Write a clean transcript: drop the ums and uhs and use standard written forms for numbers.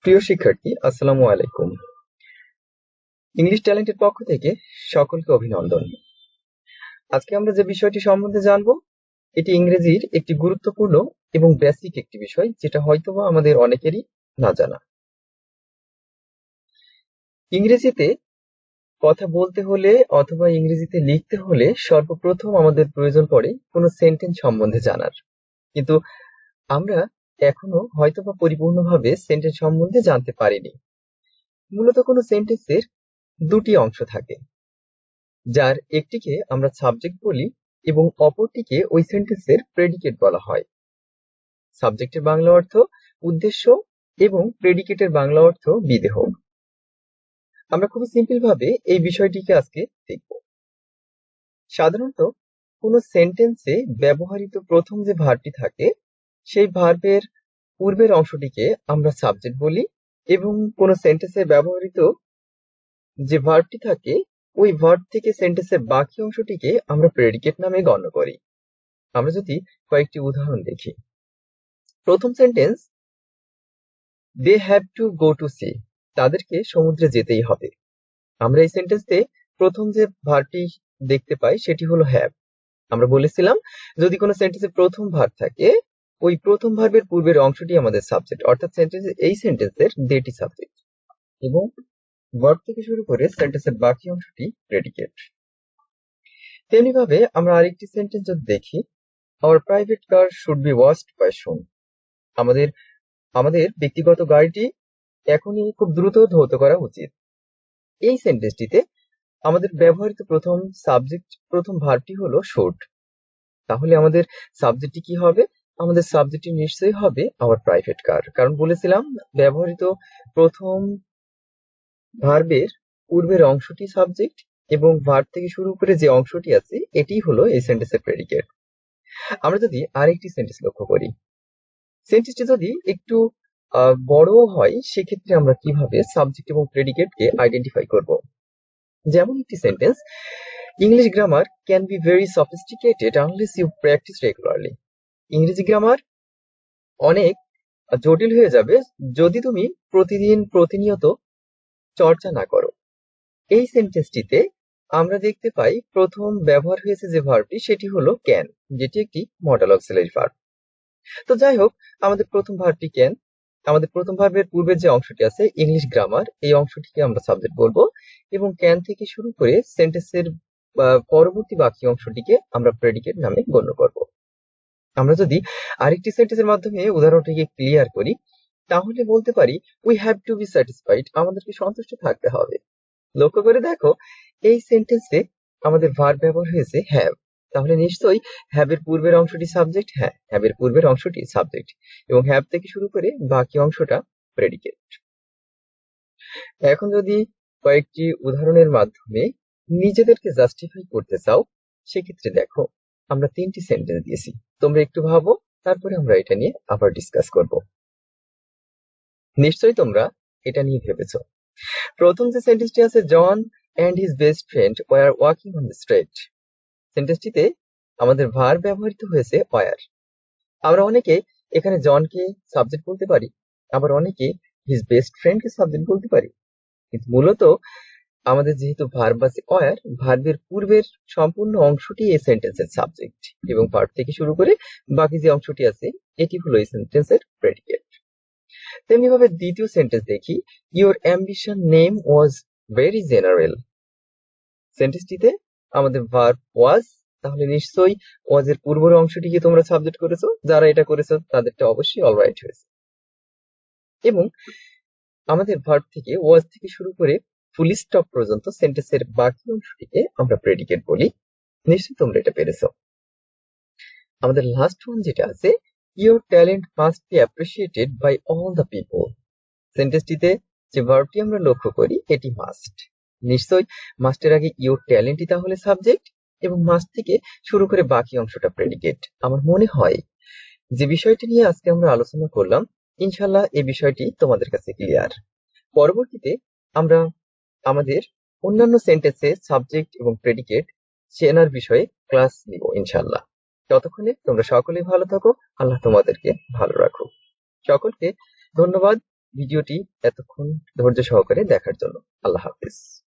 প্রিয় শিক্ষার্থী, আসসালামু আলাইকুম। ইংলিশ ট্যালেন্টের পক্ষ থেকে সকলকে অভিনন্দন। আজকে আমরা যে বিষয়টি সম্বন্ধে জানব, এটি ইংরেজির একটি গুরুত্বপূর্ণ এবং বেসিক একটি বিষয়, যেটা হয়তোবা আমাদের অনেকেরই না জানা। ইংরেজিতে কথা বলতে হলে অথবা ইংরেজিতে লিখতে হলে সর্বপ্রথম আমাদের প্রয়োজন পড়ে কোনো সেন্টেন্স সম্বন্ধে জানার। কিন্তু আমরা এখনো হয়তোবা পরিপূর্ণভাবে সেন্টেন্স সম্বন্ধে জানতে পারিনি। মূলত কোনো সেন্টেন্সের দুটি অংশ থাকে, যার একটিকে আমরা সাবজেক্ট বলি এবং অপরটিকে ওই সেন্টেন্সের প্রেডিকেট বলা হয়। সাবজেক্টের বাংলা অর্থ উদ্দেশ্য এবং প্রেডিকেটের বাংলা অর্থ বিদেহ। আমরা খুব সিম্পল ভাবে এই বিষয়টিকে আজকে দেখব। সাধারণত কোনো সেন্টেন্সে ব্যবহৃত প্রথম যে ভার্বটি থাকে, সেই ভার্বের পূর্বের অংশটিকে আমরা সাবজেক্ট বলি এবং কোনো সেন্টেন্সে ব্যবহৃত যে ভার্বটি থাকে, ওই ভার্ব থেকে সেন্টেন্সের বাকি অংশটিকে আমরা প্রেডিকেট নামে গণ্য করি। আমরা যদি কয়েকটি উদাহরণ দেখি। প্রথম sentence, they have to go to sea, তাদেরকে সমুদ্রে যেতেই হবে। আমরা এই সেন্টেন্সে প্রথম যে ভার্বটি দেখতে পাই সেটি হলো হ্যাভ। আমরা বলেছিলাম যদি কোনো সেন্টেন্সে প্রথম ভার্ব থাকে, ওই প্রথম ভার্বের পূর্বের অংশটি আমাদের সাবজেক্ট, অর্থাৎ এই সেন্টেন্সের দেটি সাবজেক্ট এবং ভার্ব থেকে শুরু করে সেন্টেন্সের বাকি অংশটি প্রেডিকেট। তেমনি ভাবে আমরা আরেকটি সেন্টেন্স যদি দেখি, our private car should be washed by soon, আমাদের ব্যক্তিগত গাড়িটি এখনই খুব দ্রুত ধৌত করা উচিত। এই সেন্টেন্সটিতে আমাদের ব্যবহৃত প্রথম ভার্বটি হলো শুড। তাহলে আমাদের সাবজেক্টটি কি হবে? আমাদের সাবজেক্টটি নিশ্চয়ই হবে আওয়ার প্রাইভেট কার, কারণ বলেছিলাম ব্যবহৃত প্রথম ভার্বের পূর্বের অংশটি সাবজেক্ট এবং ভার্ব থেকে শুরু করে যে অংশটি আছে এটি হলো এই সেন্টেন্সের প্রেডিকেট। আমরা যদি আরেকটি সেন্টেন্স লক্ষ্য করি, সেন্টেন্সটি যদি একটু বড় হয়, সেক্ষেত্রে আমরা কিভাবে সাবজেক্ট এবং প্রেডিকেটকে আইডেন্টিফাই করব। যেমন একটি sentence, English grammar can be very sophisticated unless you practice regularly, ইংরেজি গ্রামার অনেক জটিল হয়ে যাবে যদি তুমি প্রতিনিয়ত চর্চা না করো। এই সেন্টেন্সটিতে আমরা দেখতে পাই প্রথম ব্যবহার হয়েছে যে ভার্বটি সেটি হলো ক্যান, যেটি একটি মডেল অক্সিলারি ভার্ব। তো যাই হোক, আমাদের প্রথম ভার্বটি ক্যান, আমাদের প্রথম ভার্বের পূর্বের যে অংশটি আছে ইংলিশ গ্রামার, এই অংশটিকে আমরা সাবজেক্ট বলবো এবং ক্যান থেকে শুরু করে সেন্টেন্সের পরবর্তী বাকি অংশটিকে আমরা প্রেডিকেট নামে গণ্য করব। আমরা যদি আরেকটি সেন্টেন্সের মাধ্যমে উদাহরণটিকে ক্লিয়ার করি, তাহলে বলতে পারি we have to B satisfied, আমাদেরকে সন্তুষ্ট থাকতে হবে। লক্ষ্য করে দেখো, এই সেন্টেন্সে আমাদের ভার্ব ব্যবহার হয়েছে হ্যাভ, তাহলে নিশ্চয়ই হ্যাভ এর পূর্বের অংশটি সাবজেক্ট। হ্যাঁ, হ্যাভ এর পূর্বের অংশটি সাবজেক্ট এবং হ্যাভ থেকে শুরু করে বাকি অংশটা প্রেডিকেট। এখন যদি কয়েকটি উদাহরণের মাধ্যমে নিজেদেরকে জাস্টিফাই করতে চাও, সেক্ষেত্রে দেখো আমরা 3টি সেন্টেন্স দিয়েছি। তোমরা একটু ভাবো, তারপরে আমরা এটা নিয়ে আবার ডিসকাস করব। নিশ্চয়ই তোমরা এটা নিয়ে ভেবেছো। প্রথম যে সেন্টেন্সটি আছে, জন and his best friend were walking on the street, সেন্টেন্সটিতে আমাদের ভার্ব ব্যবহৃত হয়েছে ওয়ার। আমরা অনেকে এখানে জনকে সাবজেক্ট বলতে পারি, আবার অনেকে হিজ বেস্ট ফ্রেন্ডকে সাবজেক্ট বলতে পারি, কিন্তু মূলত আমাদের যেহেতু ভার্ব আছে ওয়ার, ভার্বের পূর্বের সম্পূর্ণ অংশটি এই সেন্টেন্সের সাবজেক্ট এবং ভার্ব থেকে শুরু করে বাকি যে অংশটি আছে এটি হলো এই সেন্টেন্সের প্রেডিকেট। তেমনি ভাবে দ্বিতীয় সেন্টেন্স দেখি, your ambition name was very general, সেন্টেন্সটিতে আমাদের ভার্ব ওয়াজ, তাহলে নিশ্চয়ই ওয়াজ এর পূর্বের অংশটিকে তোমরা সাবজেক্ট করেছো, যারা এটা করেছো তাদেরটা অবশ্যই অলরাইট হয়েছে। এবং আমাদের ভার্ব থেকে ওয়াজ থেকে শুরু করে ফুল স্টপ পর্যন্ত সেন্টেন্সের বাকি অংশটিকে আমরা প্রেডিকেট বলি। নিশ্চয়ই তোমরা এটা পেরেছো। আমাদের লাস্ট ওয়ান যেটা আছে, your talent must be appreciated by all the people, সেন্টেন্সটিতে যে ভার্বটি আমরা লক্ষ্য করি এটি মাস্ট। নিশ্চয়ই মাস্টের আগে ইওর ট্যালেন্টই তাহলে সাবজেক্ট এবং মাস্ট থেকে শুরু করে বাকি অংশটা প্রেডিকেট। আমার মনে হয় যে বিষয়টি নিয়ে আজকে আমরা আলোচনা করলাম, ইনশাল্লাহ এই বিষয়টি তোমাদের কাছে ক্লিয়ার। পরবর্তীতে আমরা আমাদের অন্যান্য সেন্টেন্সে সাবজেক্ট এবং প্রেডিকেট চেনার বিষয়ে ক্লাস নিব ইনশাল্লাহ। ততক্ষণে তোমরা সকলেই ভালো থাকো, আল্লাহ তোমাদেরকে ভালো রাখো। সকলকে ধন্যবাদ ভিডিওটি এতক্ষণ ধৈর্য সহকারে দেখার জন্য। আল্লাহ হাফেজ।